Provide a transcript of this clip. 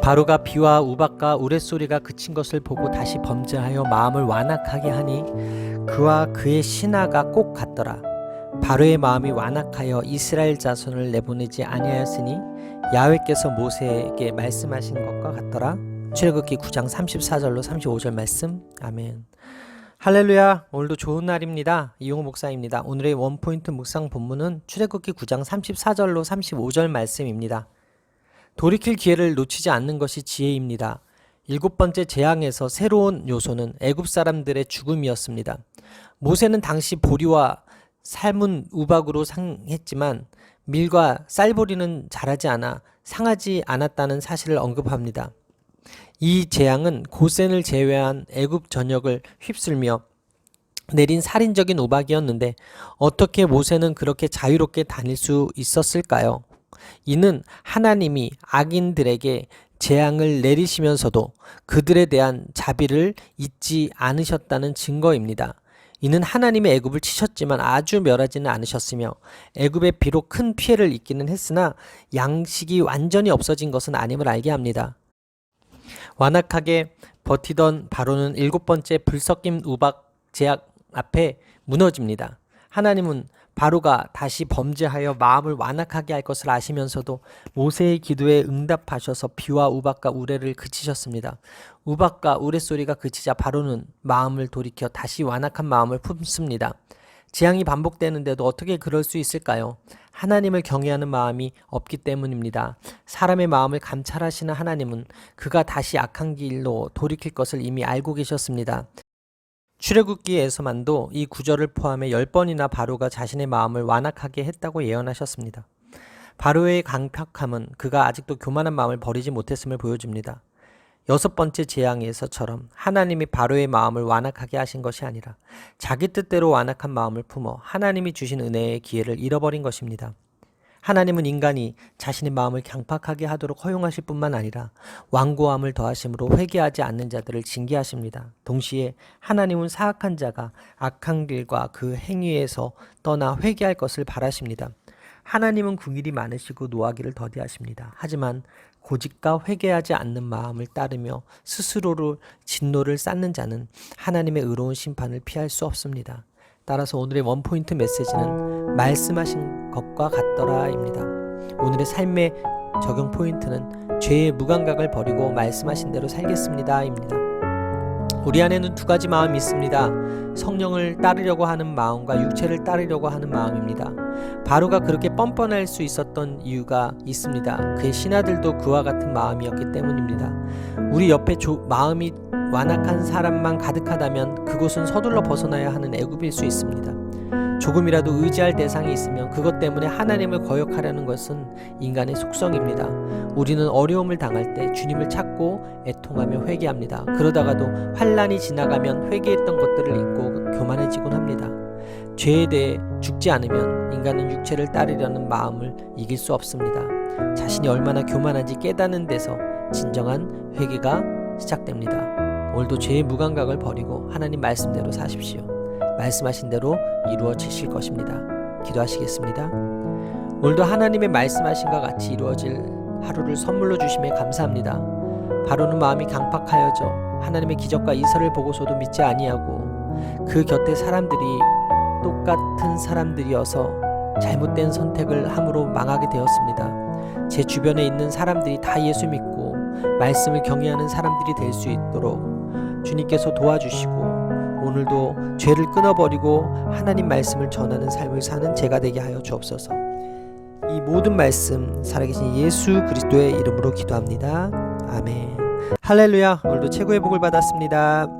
바로가 비와 우박과 우레소리가 그친 것을 보고 다시 범죄하여 마음을 완악하게 하니 그와 그의 신하가 꼭 같더라. 바로의 마음이 완악하여 이스라엘 자손을 내보내지 아니하였으니 야훼께서 모세에게 말씀하신 것과 같더라. 출애굽기 9장 34절로 35절 말씀. 아멘. 할렐루야. 오늘도 좋은 날입니다. 이용호 목사입니다. 오늘의 원포인트 묵상 본문은 출애굽기 9장 34절로 35절 말씀입니다. 돌이킬 기회를 놓치지 않는 것이 지혜입니다. 7번째 재앙에서 새로운 요소는 애굽 사람들의 죽음이었습니다. 모세는 당시 보리와 삶은 우박으로 상했지만 밀과 쌀보리는 자라지 않아 상하지 않았다는 사실을 언급합니다. 이 재앙은 고센을 제외한 애굽 전역을 휩쓸며 내린 살인적인 우박이었는데 어떻게 모세는 그렇게 자유롭게 다닐 수 있었을까요? 이는 하나님이 악인들에게 재앙을 내리시면서도 그들에 대한 자비를 잊지 않으셨다는 증거입니다. 이는 하나님의 애굽을 치셨지만 아주 멸하지는 않으셨으며 애굽에 비록 큰 피해를 입기는 했으나 양식이 완전히 없어진 것은 아님을 알게 합니다. 완악하게 버티던 바로는 7번째 불섞임 우박 재앙 앞에 무너집니다. 하나님은 바로가 다시 범죄하여 마음을 완악하게 할 것을 아시면서도 모세의 기도에 응답하셔서 비와 우박과 우레를 그치셨습니다. 우박과 우레 소리가 그치자 바로는 마음을 돌이켜 다시 완악한 마음을 품습니다. 재앙이 반복되는데도 어떻게 그럴 수 있을까요? 하나님을 경외하는 마음이 없기 때문입니다. 사람의 마음을 감찰하시는 하나님은 그가 다시 악한 길로 돌이킬 것을 이미 알고 계셨습니다. 출애굽기에서만도 이 구절을 포함해 10번이나 바로가 자신의 마음을 완악하게 했다고 예언하셨습니다. 바로의 강팍함은 그가 아직도 교만한 마음을 버리지 못했음을 보여줍니다. 6번째 재앙에서처럼 하나님이 바로의 마음을 완악하게 하신 것이 아니라 자기 뜻대로 완악한 마음을 품어 하나님이 주신 은혜의 기회를 잃어버린 것입니다. 하나님은 인간이 자신의 마음을 강팍하게 하도록 허용하실 뿐만 아니라 완고함을 더하심으로 회개하지 않는 자들을 징계하십니다. 동시에 하나님은 사악한 자가 악한 길과 그 행위에서 떠나 회개할 것을 바라십니다. 하나님은 긍휼이 많으시고 노하기를 더디하십니다. 하지만 고집과 회개하지 않는 마음을 따르며 스스로를 진노를 쌓는 자는 하나님의 의로운 심판을 피할 수 없습니다. 따라서 오늘의 원포인트 메시지는 말씀하신 것과 같더라입니다. 오늘의 삶의 적용 포인트는 죄의 무감각을 버리고 말씀하신 대로 살겠습니다입니다. 우리 안에는 두 가지 마음이 있습니다. 성령을 따르려고 하는 마음과 육체를 따르려고 하는 마음입니다. 바로가 그렇게 뻔뻔할 수 있었던 이유가 있습니다. 그의 신하들도 그와 같은 마음이었기 때문입니다. 우리 옆에 마음이 완악한 사람만 가득하다면 그곳은 서둘러 벗어나야 하는 애굽일 수 있습니다. 조금이라도 의지할 대상이 있으면 그것 때문에 하나님을 거역하려는 것은 인간의 속성입니다. 우리는 어려움을 당할 때 주님을 찾고 애통하며 회개합니다. 그러다가도 환난이 지나가면 회개했던 것들을 잊고 교만해지곤 합니다. 죄에 대해 죽지 않으면 인간은 육체를 따르려는 마음을 이길 수 없습니다. 자신이 얼마나 교만한지 깨닫는 데서 진정한 회개가 시작됩니다. 오늘도 죄의 무감각을 버리고 하나님 말씀대로 사십시오. 말씀하신 대로 이루어지실 것입니다. 기도하시겠습니다. 오늘도 하나님의 말씀하신 것 같이 이루어질 하루를 선물로 주심에 감사합니다. 바로는 마음이 강팍하여져 하나님의 기적과 이설을 보고서도 믿지 아니하고 그 곁에 사람들이 똑같은 사람들이어서 잘못된 선택을 함으로 망하게 되었습니다. 제 주변에 있는 사람들이 다 예수 믿고 말씀을 경외하는 사람들이 될 수 있도록 주님께서 도와주시고 오늘도 죄를 끊어버리고 하나님 말씀을 전하는 삶을 사는 제가 되게 하여 주옵소서. 이 모든 말씀 살아계신 예수 그리스도의 이름으로 기도합니다. 아멘. 할렐루야. 오늘도 최고의 복을 받았습니다.